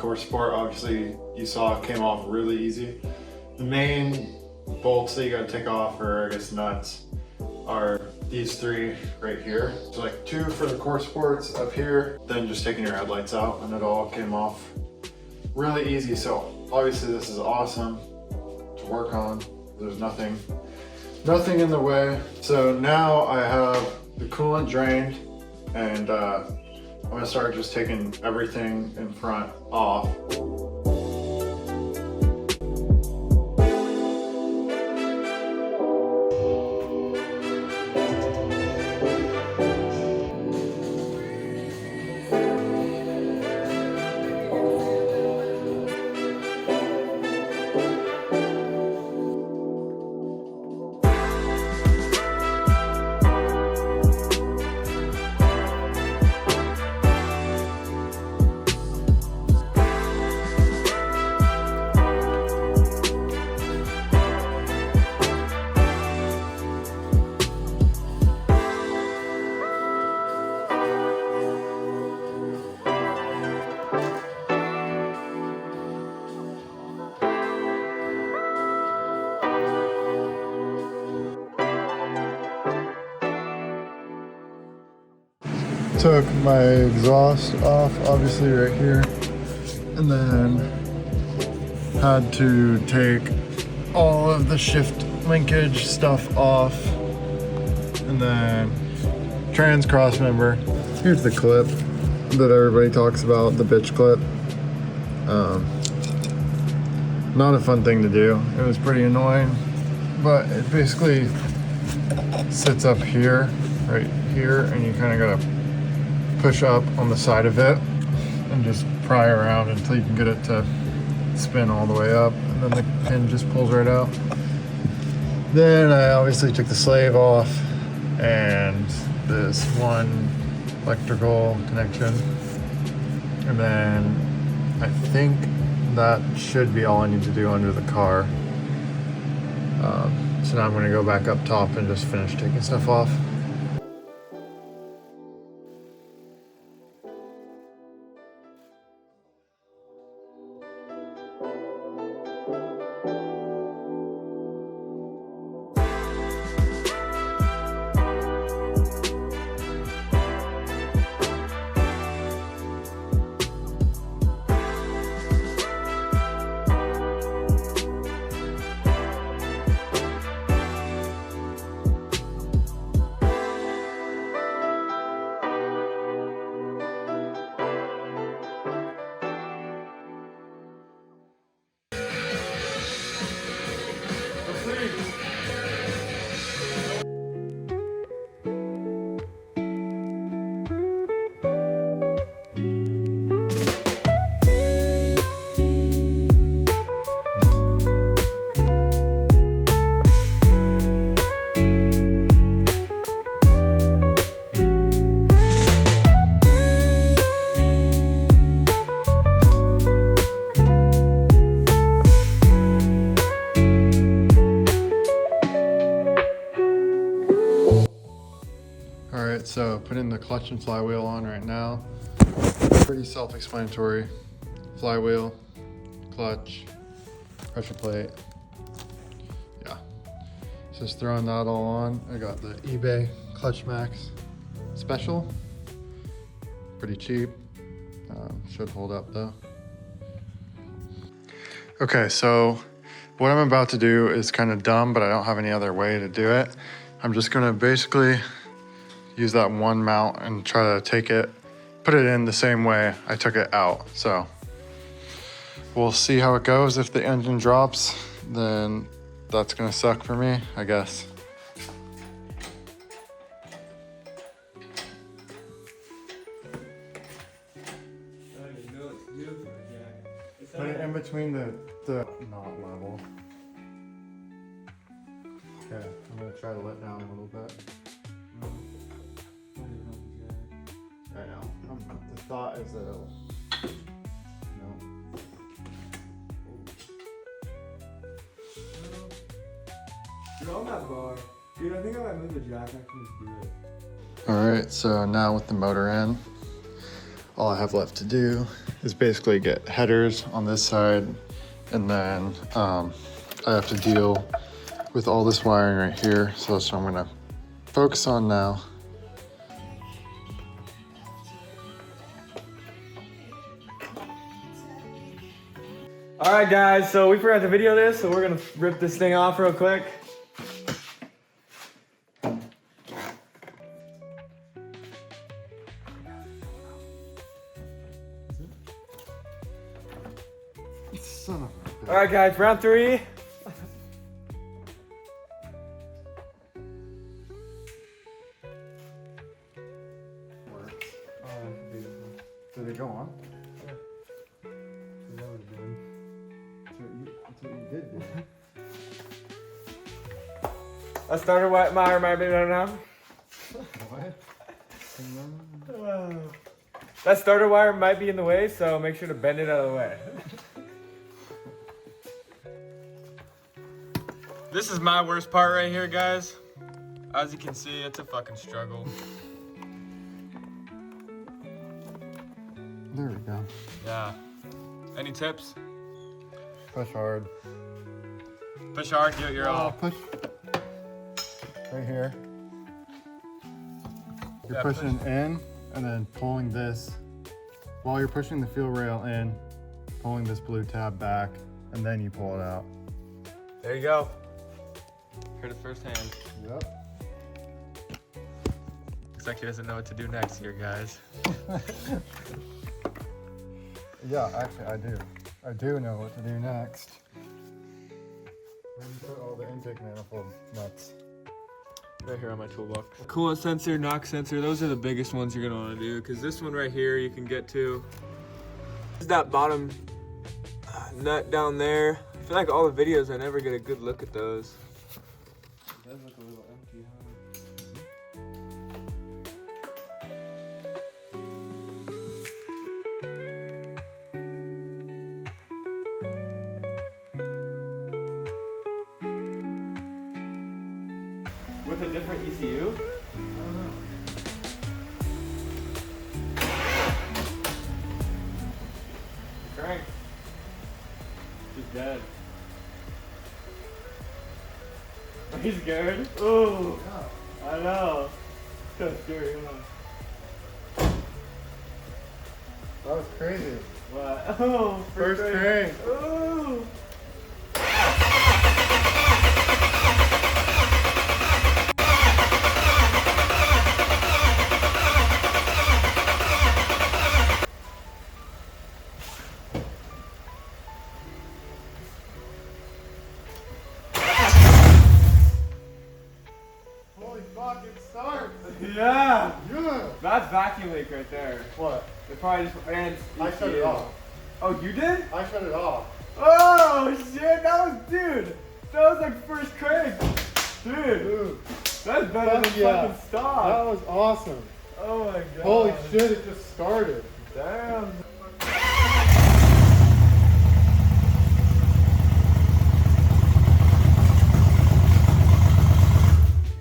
core support, obviously you saw it came off really easy. The main bolts that you gotta take off, or I guess nuts, are these three right here. So like 2 for the core supports up here, then just taking your headlights out, and it all came off really easy. So obviously this is awesome to work on. There's nothing in the way. So now I have the coolant drained, and I'm gonna start just taking everything in front off. Took my exhaust off, obviously right here, and then had to take all of the shift linkage stuff off, and then trans cross member. Here's the clip that everybody talks about, the bitch clip. Not a fun thing to do. It was pretty annoying, but it basically sits up here, right here, and you kind of gotta push up on the side of it and just pry around until you can get it to spin all the way up, and then the pin just pulls right out. Then I obviously took the slave off and this one electrical connection, and then I think that should be all I need to do under the car. So now I'm going to go back up top and just finish taking stuff off. Alright, so putting the clutch and flywheel on right now. Pretty self-explanatory. Flywheel, clutch, pressure plate. Yeah. Just throwing that all on. I got the eBay Clutch Max Special. Pretty cheap. Should hold up though. Okay, so what I'm about to do is kind of dumb, but I don't have any other way to do it. I'm just gonna basically use that one mount and try to take it, put it in the same way I took it out. So we'll see how it goes. If the engine drops, then that's gonna suck for me, I guess. Put it in between the knot level. Okay, I'm gonna try to let down a little bit. I know. The thought is that it'll. No. Dude, on that bar. Dude, I think I might move the jack. I can just do it. Alright, so now with the motor in, all I have left to do is basically get headers on this side, and then I have to deal with all this wiring right here. So that's what I'm gonna focus on now. All right, guys, so we forgot to video this, so we're gonna rip this thing off real quick. Son of a bitch. All right, guys, round 3. Works. Did it go on? That's what you did, dude. That starter wire might be done now. What? That starter wire might be in the way, so make sure to bend it out of the way. This is my worst part right here, guys. As you can see, it's a fucking struggle. There we go. Yeah. Any tips? Push hard. Push hard, do it your own. Push. Right here. You're Yeah, pushing in and then pulling this. While you're pushing the fuel rail in, pulling this blue tab back, and then you pull it out. There you go. Heard it firsthand. Yep. Looks like he doesn't know what to do next here, guys. Yeah, actually I do. I do know what to do next. Where do you put all the intake manifold nuts? Right here on my toolbox. Coolant sensor, knock sensor, those are the biggest ones you're gonna wanna do, because this one right here you can get to. This is that bottom nut down there. I feel like all the videos I never get a good look at those. It does look a little empty, huh? With a different ECU? I don't know. Crank. He's dead. He's scared? Ooh. I know. So scary, huh? That was crazy. What? Oh, First crank. Ooh. Holy fuck, it starts! Yeah. Yeah! That's vacuum leak right there. What? It probably just ran. I shut it off. Oh, you did? I shut it off. Oh shit! Dude. That was like first crank. Dude. That's better than fucking stop. That was awesome. Oh my god. Holy shit, it just started. Damn.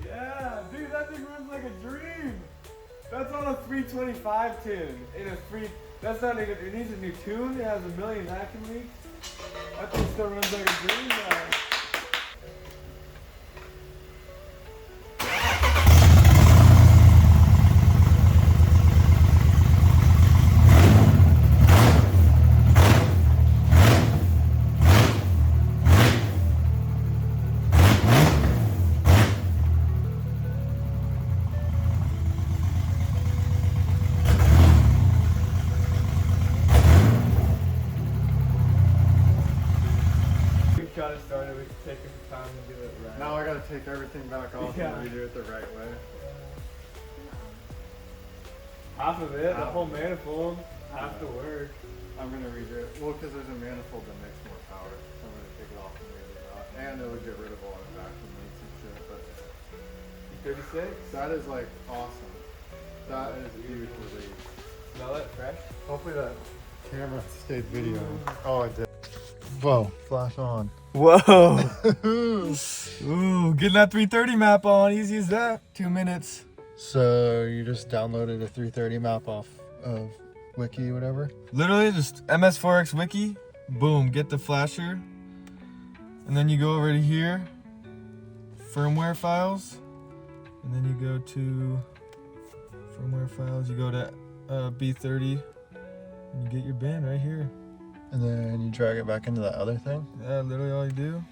Yeah, dude, that thing runs like a dream. That's on a 325 tune. In a free. That's not even. It needs a new tune. It has a million vacuum leaks. That thing still runs like a dream now. Got it started, we can take some time to do it right. Now I gotta take everything back off Yeah. and redo it the right way. Half of it, the whole manifold, half the work. I'm gonna redo it. Well, because there's a manifold that makes more power. So I'm gonna take it off and redo that. And it would get rid of all the vacuum leaks and shit. But 36? that is like awesome. That is a huge relief. Smell it fresh? Hopefully that camera stayed video. Oh, it did. Whoa, flash on. Whoa! Ooh, getting that 330 map on, easy as that. 2 minutes. So you just downloaded a 330 map off of wiki, whatever. Literally just MS4X wiki, boom, get the flasher. And then you go over to here, firmware files. And then you go to firmware files, you go to B30, and you get your bin right here. And then you drag it back into that other thing? Yeah, literally all you do,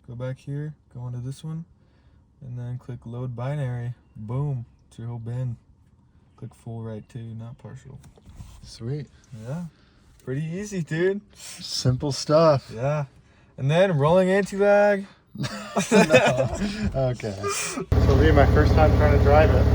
go back here, go into this one, and then click load binary. Boom, it's your whole bin. Click full right too, not partial. Sweet. Yeah, pretty easy, dude. Simple stuff. Yeah, and then rolling anti-lag. No. Okay. So it'll be my first time trying to drive it.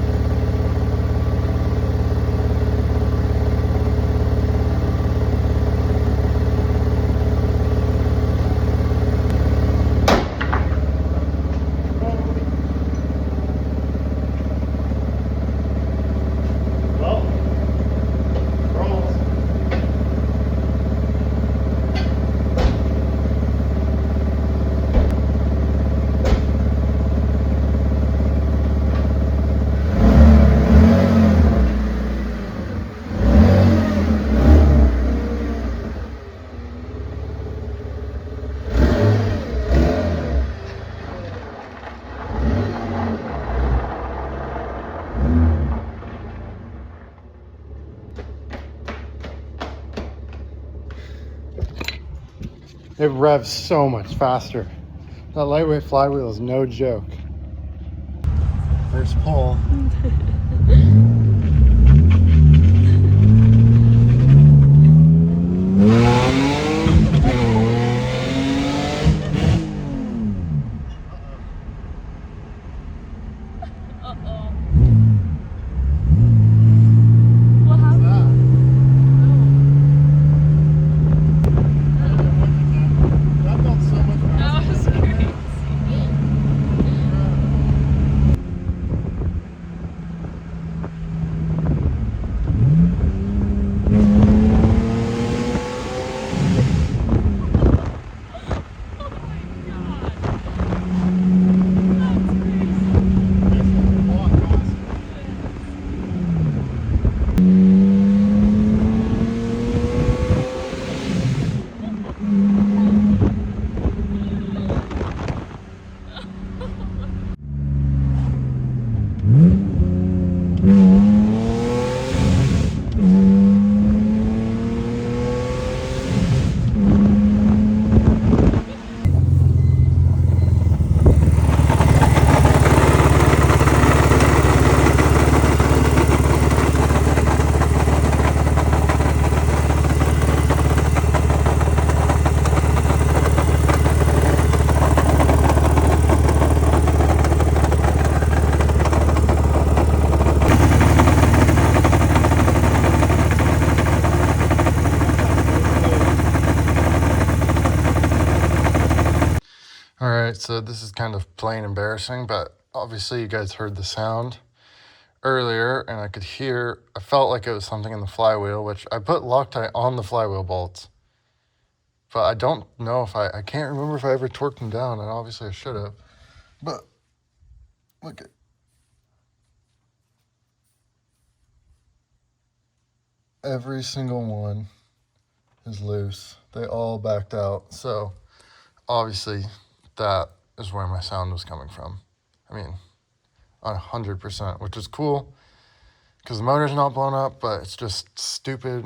It revs so much faster. That lightweight flywheel is no joke. First pull. All right, so this is kind of plain embarrassing, but obviously you guys heard the sound earlier and I could hear, I felt like it was something in the flywheel, which I put Loctite on the flywheel bolts. But I don't know if I can't remember if I ever torqued them down, and obviously I should have. But look at every single one is loose. They all backed out. So obviously that is where my sound was coming from. I mean, 100%, which is cool because the motor's not blown up, but it's just stupid